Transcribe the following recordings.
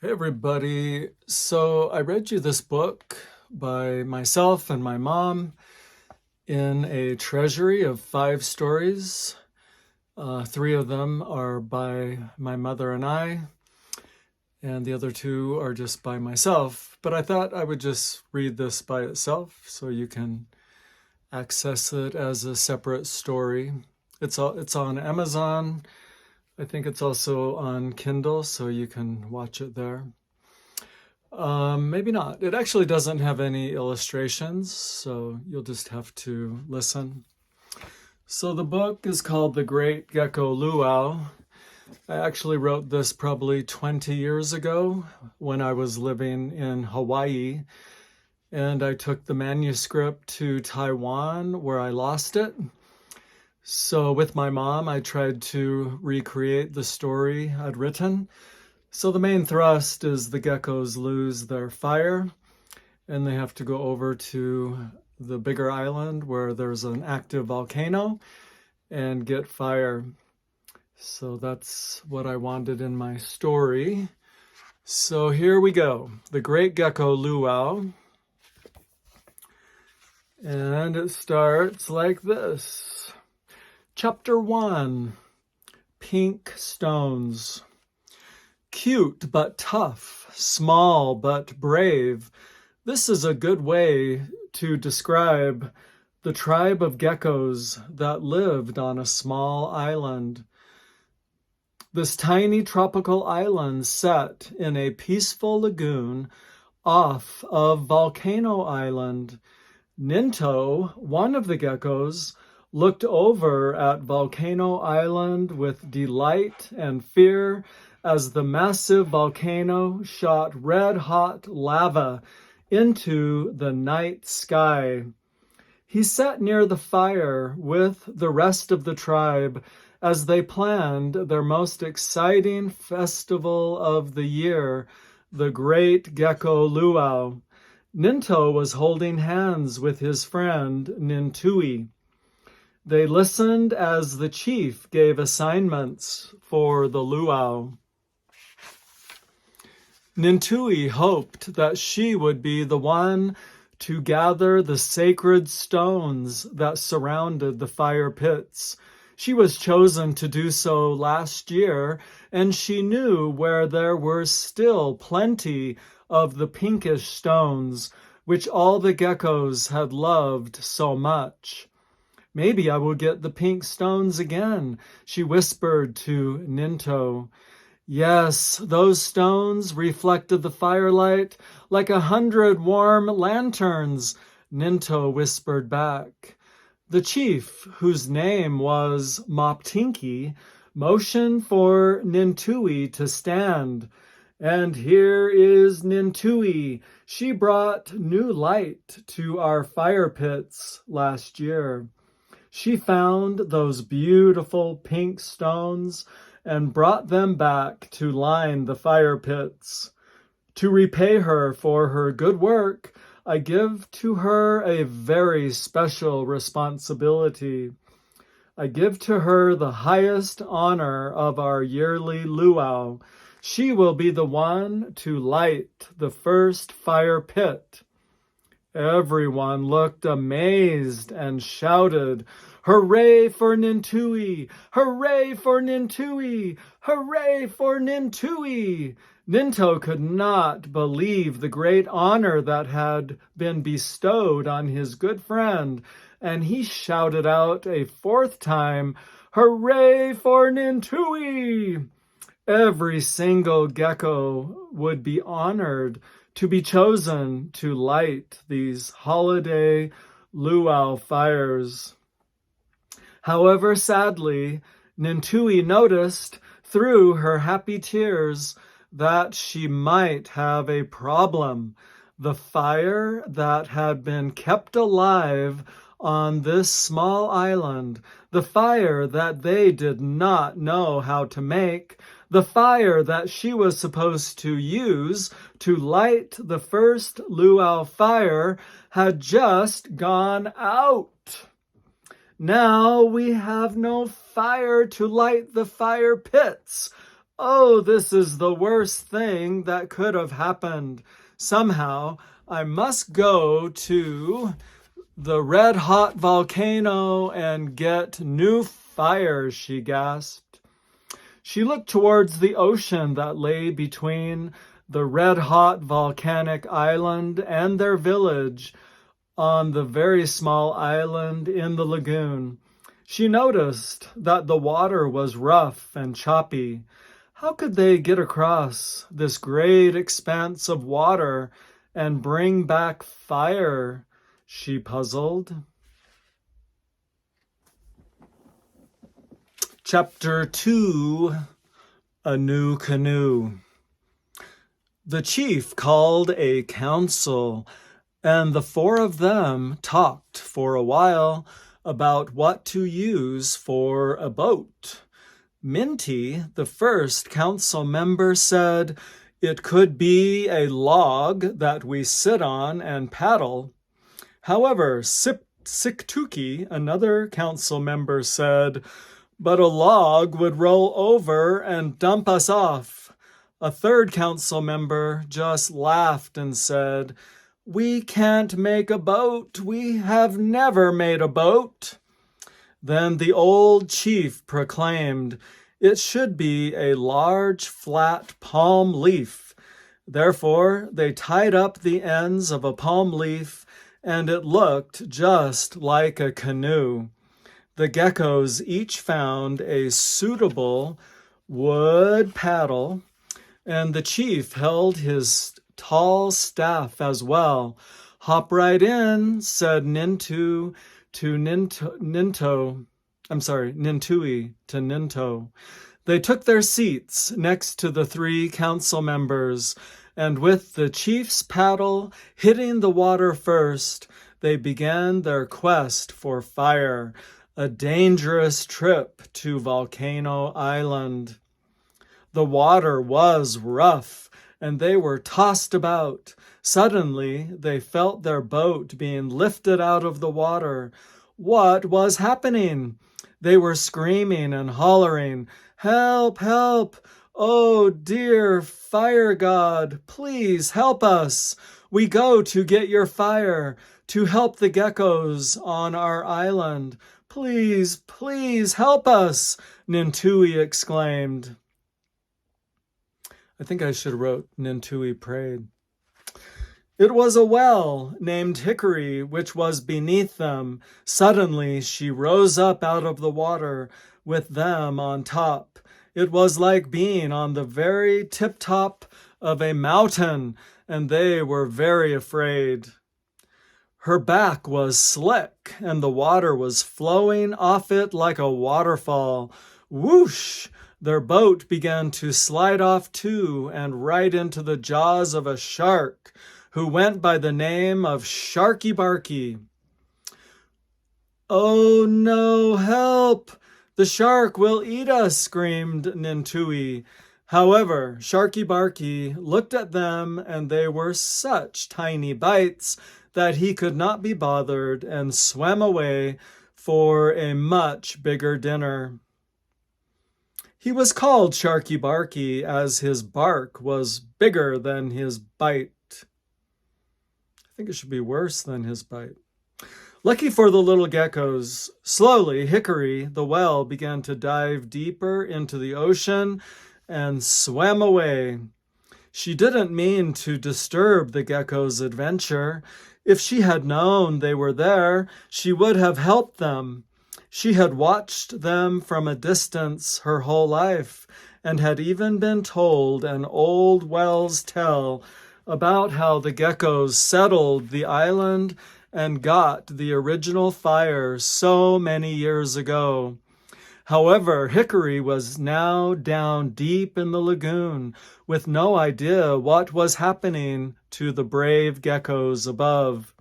Hey everybody. So I read you this book by myself and my mom in a treasury of 5 stories. Three of them are by my mother and I, and the other two are just by myself. But I thought I would just read this by itself so you can access it as a separate story. It's on Amazon. I think it's also on Kindle, so you can watch it there. Maybe not. It actually doesn't have any illustrations, so you'll just have to listen. So the book is called The Great Gecko Luau. I actually wrote this probably 20 years ago when I was living in Hawaii, and I took the manuscript to Taiwan where I lost it. So with my mom, I tried to recreate the story I'd written. So the main thrust is the geckos lose their fire and they have to go over to the bigger island where there's an active volcano and get fire. So that's what I wanted in my story. So here we go. The Great Gecko Luau. And it starts like this. Chapter 1, Pink Stones. Cute but tough, small but brave. This is a good way to describe the tribe of geckos that lived on a small island. This tiny tropical island set in a peaceful lagoon off of Volcano Island. Ninto, one of the geckos, looked over at Volcano Island with delight and fear as the massive volcano shot red-hot lava into the night sky. He sat near the fire with the rest of the tribe as they planned their most exciting festival of the year, the Great Gecko Luau. Ninto was holding hands with his friend Nintui. They listened as the chief gave assignments for the luau. Nintui hoped that she would be the one to gather the sacred stones that surrounded the fire pits. She was chosen to do so last year, and she knew where there were still plenty of the pinkish stones, which all the geckos had loved so much. Maybe I will get the pink stones again, she whispered to Ninto. Yes, those stones reflected the firelight like 100 warm lanterns, Ninto whispered back. The chief, whose name was Moptinki, motioned for Nintui to stand. And here is Nintui. She brought new light to our fire pits last year. She found those beautiful pink stones and brought them back to line the fire pits. To repay her for her good work, I give to her a very special responsibility. I give to her the highest honor of our yearly luau. She will be the one to light the first fire pit. Everyone looked amazed and shouted, "Hooray for Nintui! Hooray for Nintui! Hooray for Nintui!" Ninto could not believe the great honor that had been bestowed on his good friend, and he shouted out a fourth time, "Hooray for Nintui!" Every single gecko would be honored to be chosen to light these holiday luau fires. However, sadly, Nintui noticed through her happy tears that she might have a problem. The fire that had been kept alive on this small island, the fire that they did not know how to make, the fire that she was supposed to use to light the first luau fire, had just gone out. Now we have no fire to light the fire pits. Oh, this is the worst thing that could have happened. Somehow, I must go to the red-hot volcano and get new fire, she gasped. She looked towards the ocean that lay between the red-hot volcanic island and their village on the very small island in the lagoon. She noticed that the water was rough and choppy. How could they get across this great expanse of water and bring back fire? She puzzled. Chapter 2, A New Canoe. The chief called a council, and the four of them talked for a while about what to use for a boat. Minty, the first council member, said it could be a log that we sit on and paddle. However, Siktuki, another council member, said, but a log would roll over and dump us off. A third council member just laughed and said, we can't make a boat. We have never made a boat. Then the old chief proclaimed, it should be a large, flat palm leaf. Therefore, they tied up the ends of a palm leaf, and it looked just like a canoe. The geckos each found a suitable wood paddle, and the chief held his tall staff as well. Hop right in, said Nintui to Ninto. They took their seats next to the three council members, and with the chief's paddle hitting the water first, they began their quest for fire, a dangerous trip to Volcano Island. The water was rough, and they were tossed about. Suddenly, they felt their boat being lifted out of the water. What was happening? They were screaming and hollering, help, help! Oh dear fire god, please help us! We go to get your fire, to help the geckos on our island. Please, please help us, Nintui exclaimed. I think I should have wrote Nintui prayed. It was a well named Hickory which was beneath them. Suddenly she rose up out of the water with them on top. It was like being on the very tip-top of a mountain, and they were very afraid. Her back was slick, and the water was flowing off it like a waterfall. Whoosh! Their boat began to slide off too, and right into the jaws of a shark, who went by the name of Sharky Barky. Oh no, help! The shark will eat us, screamed Nintui. However, Sharky Barky looked at them, and they were such tiny bites that he could not be bothered and swam away for a much bigger dinner. He was called Sharky Barky as his bark was bigger than his bite. I think it should be worse than his bite. Lucky for the little geckos, slowly Hickory, the well, began to dive deeper into the ocean and swam away. She didn't mean to disturb the geckos' adventure. If she had known they were there, she would have helped them. She had watched them from a distance her whole life, and had even been told an old whale's tale about how the geckos settled the island and got the original fire so many years ago. However, Hickory was now down deep in the lagoon with no idea what was happening to the brave geckos above.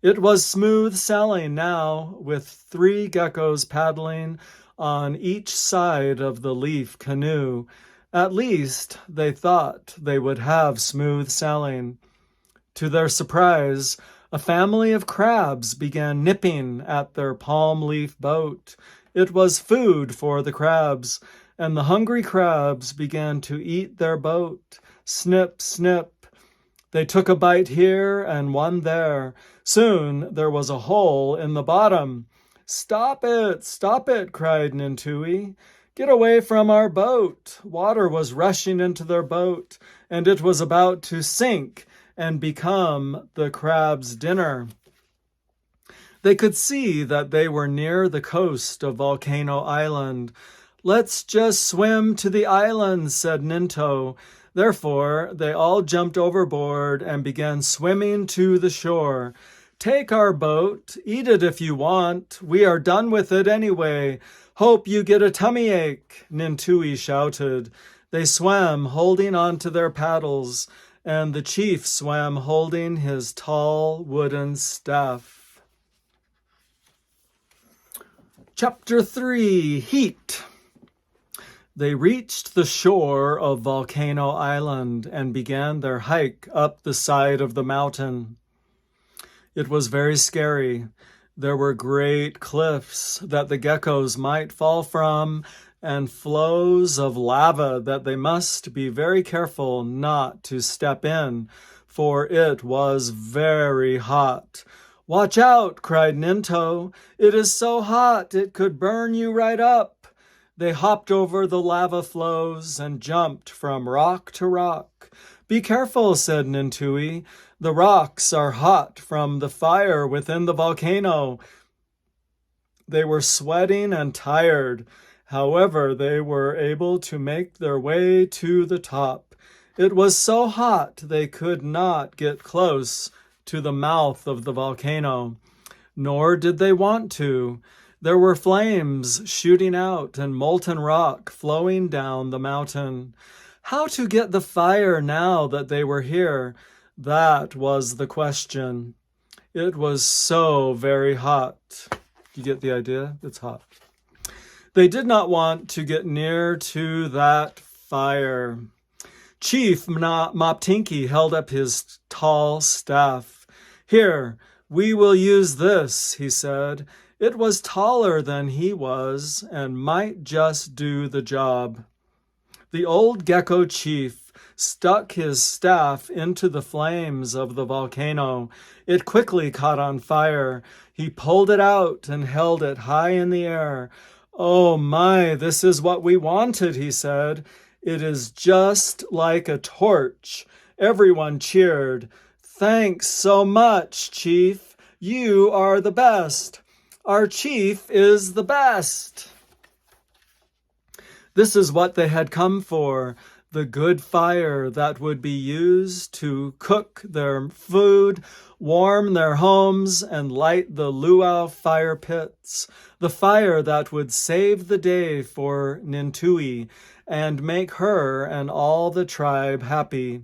It was smooth sailing now, with 3 geckos paddling on each side of the leaf canoe. At least they thought they would have smooth sailing. To their surprise, a family of crabs began nipping at their palm leaf boat. It was food for the crabs, and the hungry crabs began to eat their boat. Snip, snip. They took a bite here and one there. Soon there was a hole in the bottom. Stop it, cried Nintui. Get away from our boat. Water was rushing into their boat, and it was about to sink and become the crab's dinner. They could see that they were near the coast of Volcano Island. Let's just swim to the island, said Ninto. Therefore, they all jumped overboard and began swimming to the shore. Take our boat, eat it if you want. We are done with it anyway. Hope you get a tummy ache, Nintui shouted. They swam, holding on to their paddles, and the chief swam holding his tall wooden staff. Chapter 3, Heat. They reached the shore of Volcano Island and began their hike up the side of the mountain. It was very scary. There were great cliffs that the geckos might fall from and flows of lava that they must be very careful not to step in, for it was very hot. Watch out, cried Ninto. It is so hot it could burn you right up. They hopped over the lava flows and jumped from rock to rock. Be careful, said Nintui. The rocks are hot from the fire within the volcano. They were sweating and tired. However, they were able to make their way to the top. It was so hot they could not get close to the mouth of the volcano, nor did they want to. There were flames shooting out and molten rock flowing down the mountain. How to get the fire now that they were here? That was the question. It was so very hot. You get the idea? It's hot. They did not want to get near to that fire. Chief Moptinky held up his tall staff. Here, we will use this, he said. It was taller than he was and might just do the job. The old gecko chief stuck his staff into the flames of the volcano. It quickly caught on fire. He pulled it out and held it high in the air. Oh my, this is what we wanted, he said. It is just like a torch. Everyone cheered. Thanks so much, Chief. You are the best. Our chief is the best. This is what they had come for, the good fire that would be used to cook their food, warm their homes, and light the luau fire pits, the fire that would save the day for Nintui and make her and all the tribe happy.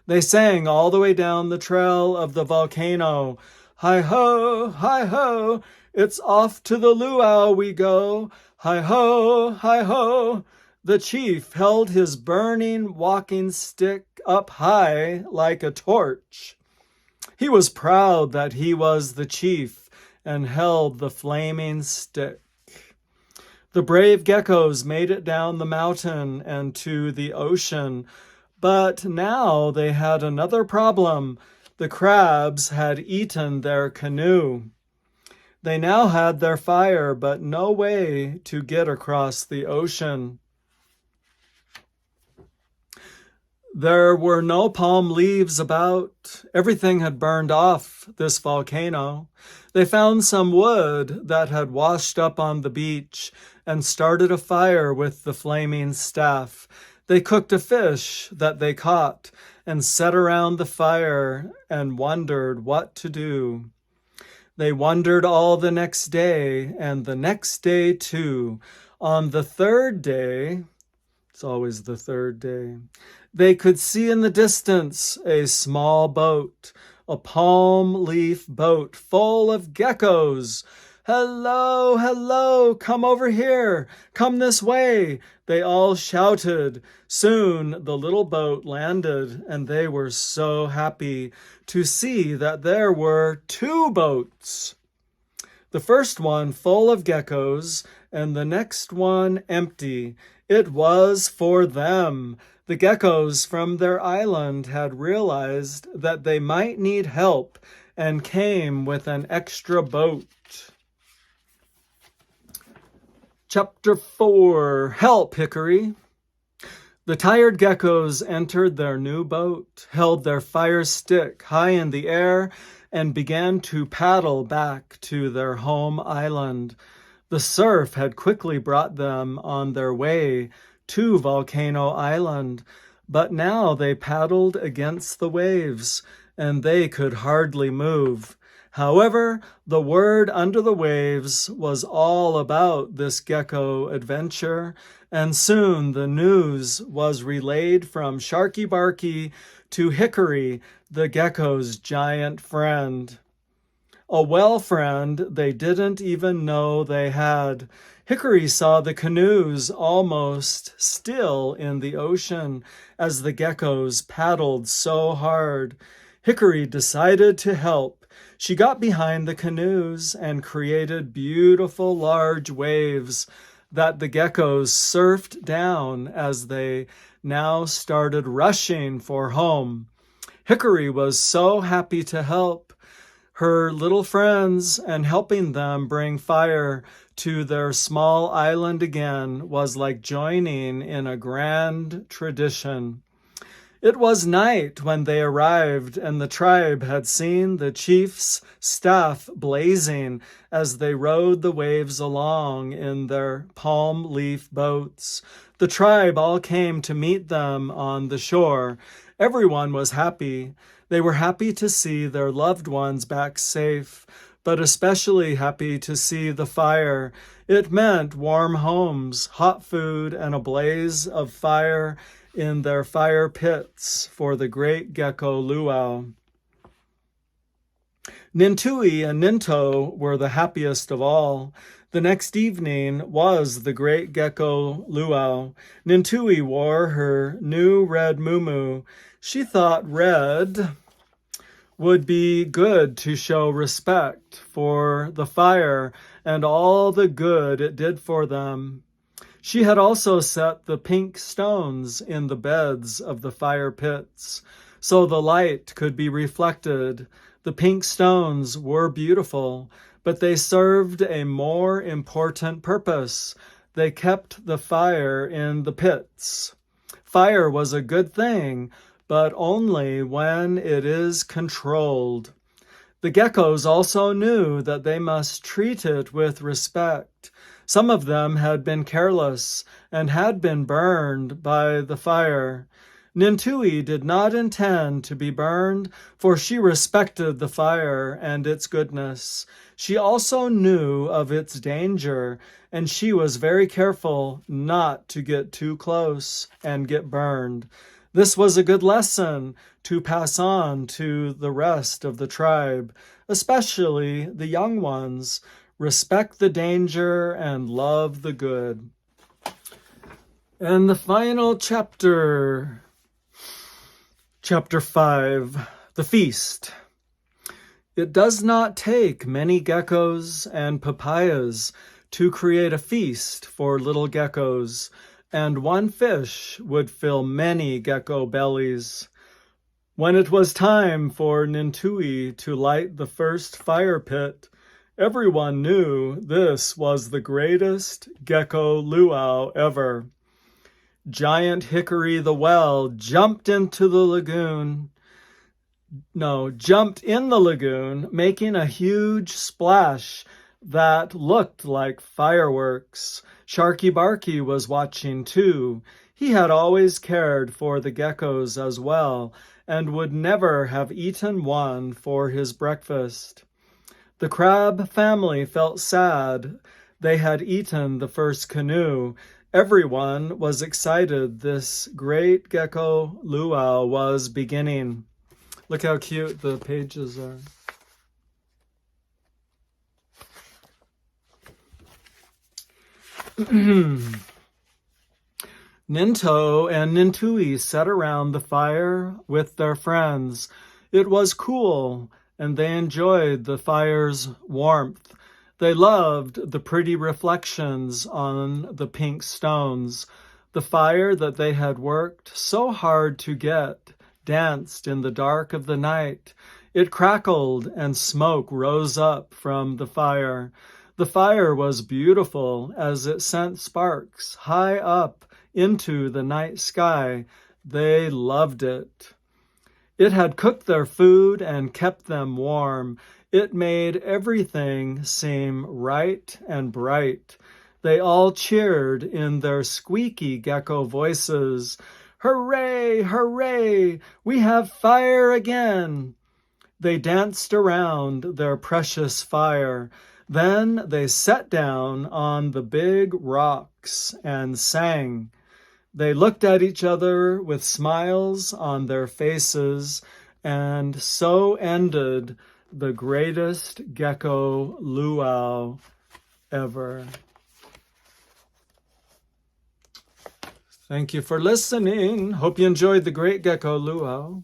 They sang all the way down the trail of the volcano. Hi-ho, hi-ho, it's off to the luau we go. Hi-ho, hi-ho. The chief held his burning walking stick up high like a torch. He was proud that he was the chief and held the flaming stick. The brave geckos made it down the mountain and to the ocean, but now they had another problem. The crabs had eaten their canoe. They now had their fire, but no way to get across the ocean. There were no palm leaves about. Everything had burned off this volcano. They found some wood that had washed up on the beach and started a fire with the flaming staff. They cooked a fish that they caught and sat around the fire and wondered what to do. They wondered all the next day and the next day too. On the third day, it's always the third day, they could see in the distance a small boat, a palm leaf boat full of geckos. Hello, hello, come over here, come this way, they all shouted. Soon the little boat landed, and they were so happy to see that there were 2 boats. The first one full of geckos, and the next one empty. It was for them. The geckos from their island had realized that they might need help and came with an extra boat. Chapter 4. Help, Hickory! The tired geckos entered their new boat, held their fire stick high in the air, and began to paddle back to their home island. The surf had quickly brought them on their way to Volcano Island, but now they paddled against the waves, and they could hardly move. However, the word under the waves was all about this gecko adventure, and soon the news was relayed from Sharky Barky to Hickory, the gecko's giant friend. A well friend they didn't even know they had. Hickory saw the canoes almost still in the ocean as the geckos paddled so hard. Hickory decided to help. She got behind the canoes and created beautiful large waves that the geckos surfed down as they now started rushing for home. Hickory was so happy to help her little friends, and helping them bring fire to their small island again was like joining in a grand tradition. It was night when they arrived, and the tribe had seen the chief's staff blazing as they rode the waves along in their palm leaf boats. The tribe all came to meet them on the shore. Everyone was happy. They were happy to see their loved ones back safe, but especially happy to see the fire. It meant warm homes, hot food, and a blaze of fire in their fire pits for the great gecko Luau. Nintui and Ninto were the happiest of all. The next evening was the great gecko Luau. Nintui wore her new red muumuu. She thought red would be good to show respect for the fire and all the good it did for them. She had also set the pink stones in the beds of the fire pits, so the light could be reflected. The pink stones were beautiful, but they served a more important purpose. They kept the fire in the pits. Fire was a good thing, but only when it is controlled. The geckos also knew that they must treat it with respect. Some of them had been careless and had been burned by the fire. Nintui did not intend to be burned, for she respected the fire and its goodness. She also knew of its danger, and she was very careful not to get too close and get burned. This was a good lesson to pass on to the rest of the tribe, especially the young ones. Respect the danger and love the good. And the final chapter, Chapter 5, The Feast. It does not take many geckos and papayas to create a feast for little geckos, and one fish would fill many gecko bellies. When it was time for Nintui to light the first fire pit, everyone knew this was the greatest gecko luau ever. Giant Hickory the Well jumped in the lagoon, making a huge splash that looked like fireworks. Sharky Barky was watching too. He had always cared for the geckos as well, and would never have eaten one for his breakfast. The crab family felt sad they had eaten the first canoe. Everyone was excited this great gecko luau was beginning. Look how cute the pages are. Ninto and Nintui sat around the fire with their friends. It was cool, and they enjoyed the fire's warmth. They loved the pretty reflections on the pink stones. The fire that they had worked so hard to get danced in the dark of the night. It crackled and smoke rose up from the fire. The fire was beautiful as it sent sparks high up into the night sky. They loved it. It had cooked their food and kept them warm. It made everything seem right and bright. They all cheered in their squeaky gecko voices. Hooray, hooray, we have fire again. They danced around their precious fire. Then they sat down on the big rocks and sang. They looked at each other with smiles on their faces, and so ended the greatest gecko luau ever. Thank you for listening. Hope you enjoyed The Great Gecko Luau.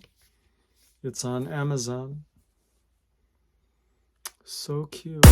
It's on Amazon. So cute.